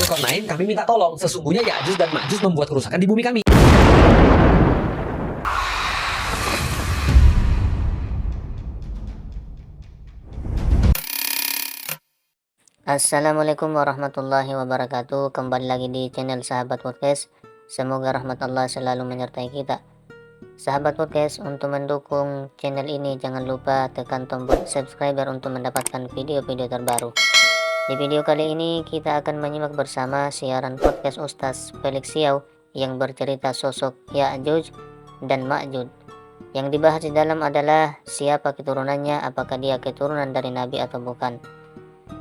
Zulkarnain, kami minta tolong. Sesungguhnya Ya'juj dan Ma'juj membuat kerusakan di bumi kami. Assalamualaikum warahmatullahi wabarakatuh. Kembali lagi di channel Sahabat Podcast. Semoga rahmat Allah selalu menyertai kita. Sahabat Podcast, untuk mendukung channel ini jangan lupa tekan tombol subscriber untuk mendapatkan video-video terbaru. Di video kali ini kita akan menyimak bersama siaran podcast Ustaz Felix Xiao yang bercerita sosok Ya'juj dan Ma'juj. Yang dibahas di dalam adalah siapa keturunannya, apakah dia keturunan dari Nabi atau bukan.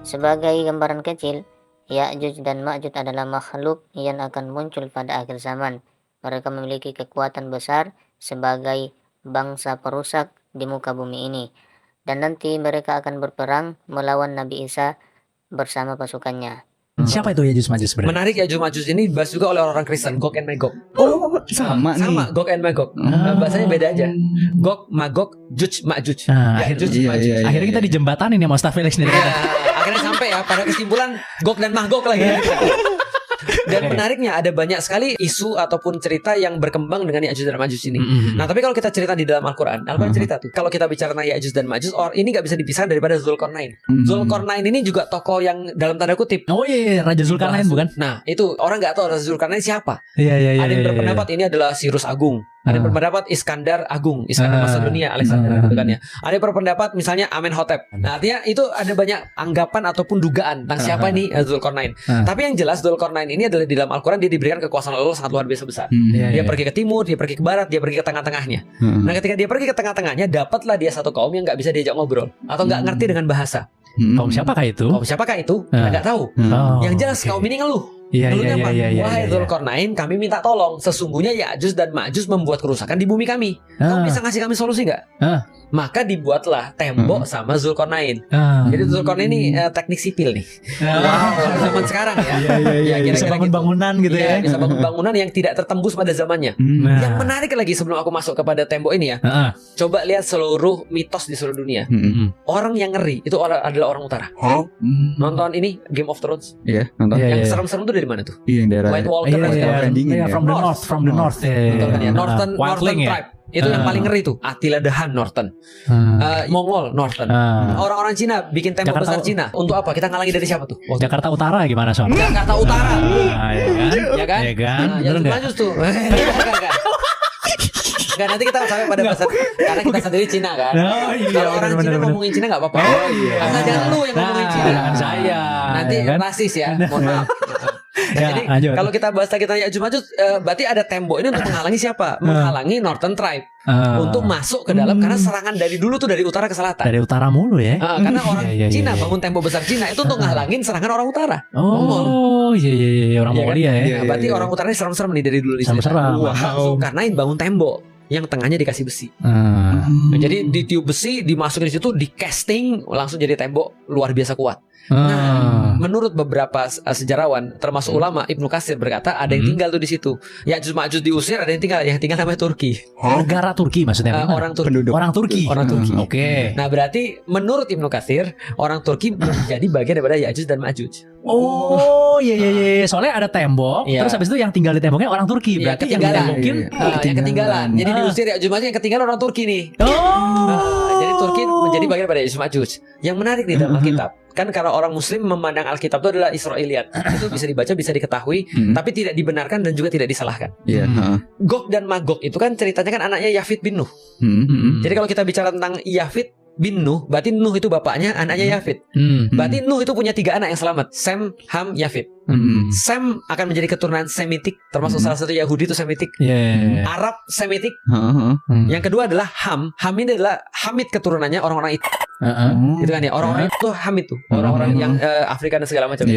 Sebagai gambaran kecil, Ya'juj dan Ma'juj adalah makhluk yang akan muncul pada akhir zaman. Mereka memiliki kekuatan besar sebagai bangsa perusak di muka bumi ini. Dan nanti mereka akan berperang melawan Nabi Isa bersama pasukannya. Siapa itu Ya'juj Ma'juj sebenarnya? Menarik, Ya'juj Ma'juj ini dibahas juga oleh orang Kristen, Gog and Magog. Oh, sama nih. Sama, Gog and Magog. Bahasanya beda aja. Gog, Magog, Juj, Ma'juj. Nah, Ya'juj, iya, Ma'juj. iya, iya. Akhirnya kita dijembatanin ya sama Ustaz Felix nih. Akhirnya sampai ya pada kesimpulan Gog dan Magog lagi. Dan menariknya ada banyak sekali isu ataupun cerita yang berkembang dengan Ya'juj dan Ma'juj ini. Nah, tapi kalau kita cerita di dalam Al-Quran cerita tuh, kalau kita bicara tentang Ya'juj dan Ma'juj, ini gak bisa dipisah daripada Zulkarnain. Zulkarnain ini juga tokoh yang dalam tanda kutip. Oh iya, Raja Zulkarnain bukan? Nah, itu orang gak tahu Raja Zulkarnain siapa. Iya. Ada yang berpendapat ini adalah Cyrus Agung. Ada yang berpendapat Iskandar Agung, Iskandar Macedonia, Alexander, gitu kan ya. Ada yang berpendapat misalnya Amenhotep. Nah, artinya itu ada banyak anggapan ataupun dugaan tentang siapa ini Zulkarnain. Tapi yang jelas Zulkarnain ini adalah di dalam Al-Quran dia diberikan kekuasaan Allah sangat luar biasa besar. Dia pergi ke timur, dia pergi ke barat, dia pergi ke tengah-tengahnya. Nah, ketika dia pergi ke tengah-tengahnya, dapatlah dia satu kaum yang nggak bisa diajak ngobrol atau nggak ngerti dengan bahasa. Kaum siapakah itu? Kaum siapakah itu? Kita nggak tahu. Yang jelas kaum ini ngeluh. Ngeluhnya apa? Wahai Zulkarnain, kami minta tolong. Sesungguhnya Ya'juj dan Ma'juj membuat kerusakan di bumi kami. Kamu bisa ngasih kami solusi nggak? Maka dibuatlah tembok sama Zulkarnain. Jadi Zulkarnain ini teknik sipil nih. Wow, zaman sekarang ya. Bisa bangun bangunan gitu ya. Bisa bangun bangunan yang tidak tertembus pada zamannya. Yang menarik lagi sebelum aku masuk kepada tembok ini ya. Coba lihat seluruh mitos di seluruh dunia. Orang yang ngeri itu adalah orang utara. Nonton ini Game of Thrones. Iya, nonton. Yang serem-serem tuh dari mana tuh? Iya, yang daerah White Walker. From the north. Northern tribe. Itu yang paling ngeri tuh. Attila the Hun Northern. Mongol Northern. Orang-orang Cina bikin tembok besar Cina. Untuk apa? Kita ngalangi dari siapa tuh? Jakarta Utara gimana soalnya? Jakarta Utara. Ya kan? Yang maju tuh. Enggak, nanti kita sampai pada pasar. Karena kita sendiri Cina kan. Kalau orang Cina ngomongin Cina enggak apa-apa. Asal jangan lu yang ngomongin Cina. Jangan saya. Nanti rasis ya. Mohon maaf. Jadi kalau kita bahas lagi tentang Ya'juj Ma'juj, berarti ada tembok ini untuk menghalangi siapa? Menghalangi Northern Tribe untuk masuk ke dalam, karena serangan dari dulu tuh dari utara ke selatan. Dari utara mulu ya. Karena orang Cina bangun tembok besar Cina itu untuk ngehalangin serangan orang utara. Oh iya, orang Mongolia ya. Berarti orang utara ini serem-serem nih dari dulu. Serem-serem. Zulkarnain bangun tembok yang tengahnya dikasih besi. Jadi ditiup besi, dimasukin di situ, di casting langsung jadi tembok luar biasa kuat. Nah, menurut beberapa sejarawan termasuk ulama, Ibnu Katsir berkata ada yang tinggal tuh di situ. Ya'juj Ma'juj diusir, ada yang tinggal namanya Turki. Negara Turki maksudnya? Orang Turki. Orang Turki. Oke. Nah, berarti menurut Ibnu Katsir orang Turki menjadi bagian daripada Ya'juj dan Ma'juj. Oh iya. Soalnya ada tembok. Terus habis itu yang tinggal di temboknya orang Turki. Berarti yang ditembokin yang ketinggalan. Jadi diusir Ya'juj Ma'juj, yang ketinggalan orang Turki nih. Jadi Turki menjadi bagian daripada Ya'juj Ma'juj. Yang menarik di dalam Alkitab, kan kalau orang Muslim memandang Alkitab itu adalah Israiliyat, itu bisa dibaca, bisa diketahui, tapi tidak dibenarkan dan juga tidak disalahkan. Gog dan Magog itu kan ceritanya kan anaknya Yafid bin Nuh. Jadi kalau kita bicara tentang Yafid bin Nuh, berarti Nuh itu bapaknya, anaknya Yafid. Berarti Nuh itu punya 3 anak yang selamat, Sem, Ham, Yafid. Sem akan menjadi keturunan Semitik, termasuk salah satu Yahudi itu Semitik. Arab Semitik. Yang kedua adalah Ham. Ham ini adalah Hamid, keturunannya orang-orang itu. Gitu kan ya, orang-orang itu Hamid tuh, orang-orang yang Afrika dan segala macam.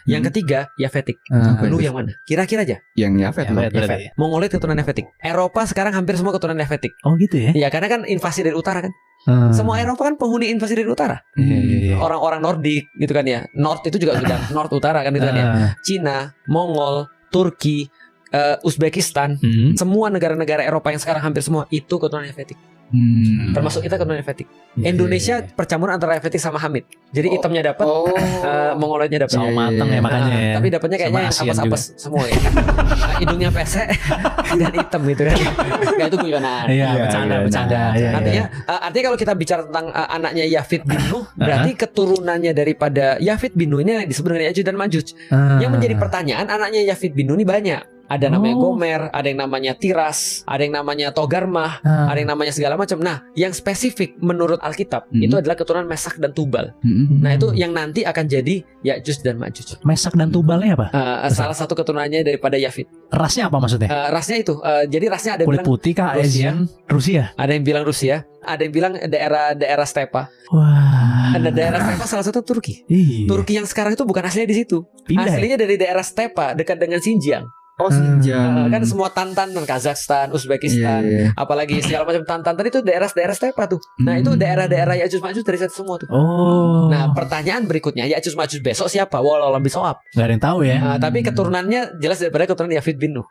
Yang ketiga Yafetik. Nuh yang mana? Kira-kira aja. Yang Yafet. Mongolia keturunan Yafetik. Eropa sekarang hampir semua keturunan Yafetik. Oh gitu ya? Ya, karena kan invasi dari utara kan. Semua Eropa kan penghuni invasi dari utara. Orang-orang Nordik gitu kan ya. North itu juga sudah North utara kan gitu kan ya. Cina, Mongol, Turki, Uzbekistan, semua negara-negara Eropa yang sekarang hampir semua itu keturunan Helvetik. Termasuk kita keturunan Helvetik. Indonesia percampuran antara Helvetik sama Hamid. Jadi hitamnya dapat, Mongoloidnya dapat. Sawo mateng ya makanya. Ya. Tapi dapatnya kayaknya yang Sama Asian apes-apes semua ya. Hidungnya pesek dan hitam gitu kan. Gak, itu guyonan. Iya, bercanda. Artinya kalau kita bicara tentang anaknya Yafid bin Nuh, berarti keturunannya daripada Yafid bin Nuh ini disebut dengan Ya'juj dan Ma'juj. Yang menjadi pertanyaan, anaknya Yafid bin Nuh ini banyak. Ada namanya Gomer, ada yang namanya Tiras, ada yang namanya Togarmah, ada yang namanya segala macam. Nah, yang spesifik menurut Alkitab itu adalah keturunan Mesak dan Tubal. Nah, itu yang nanti akan jadi Ya'juj dan Ma'juj. Mesak dan Tubalnya apa? Salah satu keturunannya daripada Yafid. Rasnya apa maksudnya? Rasnya itu, jadi rasnya ada kulit bilang putih kah? Asian? Rusia? Ada yang bilang Rusia, ada yang bilang daerah stepa. Wah. Ada daerah stepa salah satu Turki. Iya. Turki yang sekarang itu bukan aslinya di situ. Aslinya dari daerah stepa dekat dengan Xinjiang. Oh, Xinjiang. Kan semua Tantan dan Kazakhstan, Uzbekistan, apalagi segala macam Tantan tadi itu daerah-daerah stepa tuh. Nah, itu daerah-daerah Ya'juj Ma'juj dari situ semua tuh. Nah, pertanyaan berikutnya, Ya'juj Ma'juj besok siapa? Wallahu a'lam bishawab. Gak ada yang tahu ya. Tapi keturunannya jelas daripada keturunan Yafid bin Nuh.